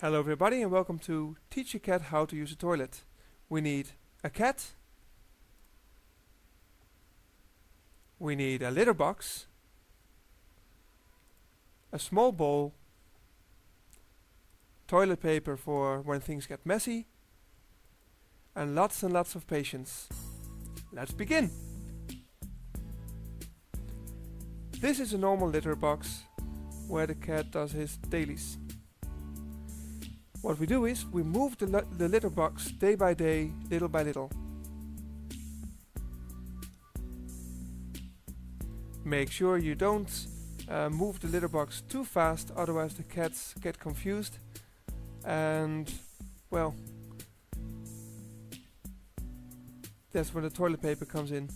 Hello everybody and welcome to Teach a Cat How to Use a Toilet. We need a cat, we need a litter box, a small bowl, toilet paper for when things get messy, and lots of patience. Let's begin! This is a normal litter box where the cat does his dailies. What we do is we move the litter box day by day, little by little. Make sure you don't move the litter box too fast, otherwise the cats get confused and, well, that's where the toilet paper comes in.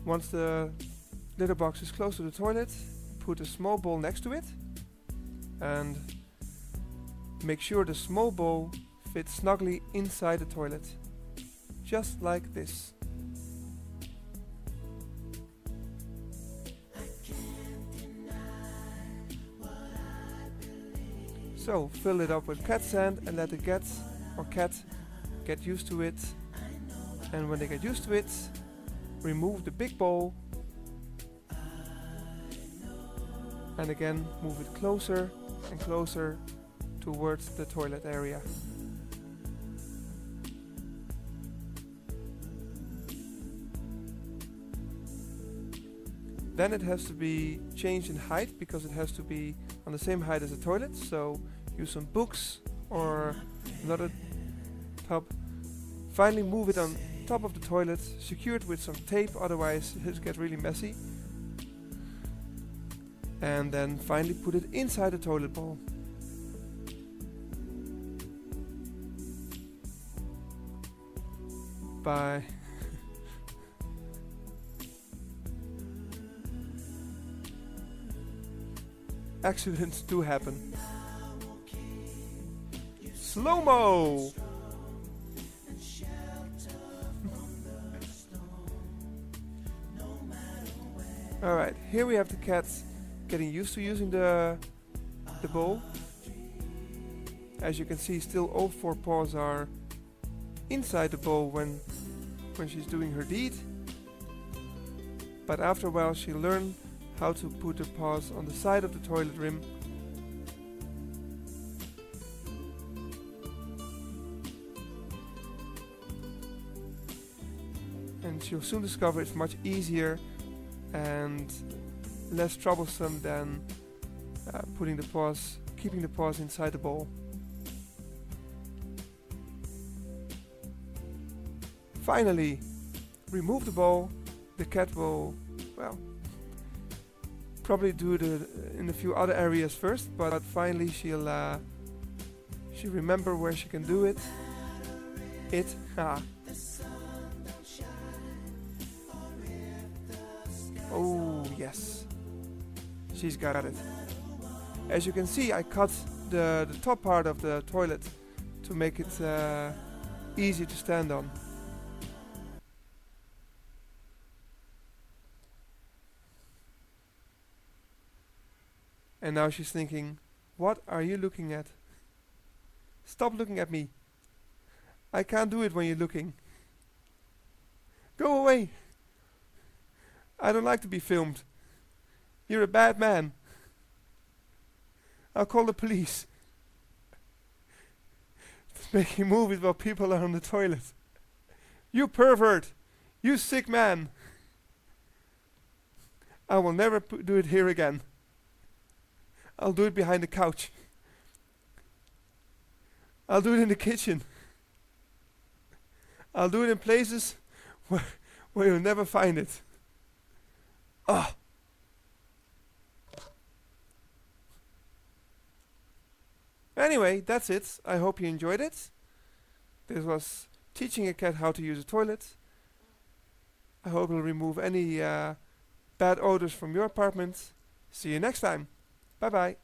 Once the litter box is close to the toilet, put a small bowl next to it and make sure the small bowl fits snugly inside the toilet, just like this. So fill it up with cat sand and let the cat get used to it, and when they get used to it, remove the big bowl and again move it closer and closer towards the toilet area. Then it has to be changed in height because it has to be on the same height as the toilet, so use some books or another tub. Finally move it on top of the toilet, secure it with some tape, otherwise it will get really messy. And then finally put it inside the toilet bowl. By accidents do happen. Slow-mo! Alright, here we have the cat getting used to using the bowl. As you can see, still all four paws are inside the bowl when she's doing her deed. But after a while she'll learn how to put the paws on the side of the toilet rim. And she'll soon discover it's much easier and less troublesome than keeping the paws inside the bowl. Finally, remove the bowl. The cat will, well, probably do it in a few other areas first, but finally she'll remember where she can do it. Oh yes, she's got it. As you can see, I cut the top part of the toilet to make it easy to stand on. And now she's thinking, what are you looking at? Stop looking at me. I can't do it when you're looking. Go away. I don't like to be filmed. You're a bad man. I'll call the police. Making movies while people are on the toilet. You pervert! You sick man! I will never do it here again. I'll do it behind the couch. I'll do it in the kitchen. I'll do it in places where you'll never find it. Ah. Anyway, that's it. I hope you enjoyed it. This was teaching a cat how to use a toilet. I hope it'll remove any bad odors from your apartment. See you next time. Bye bye.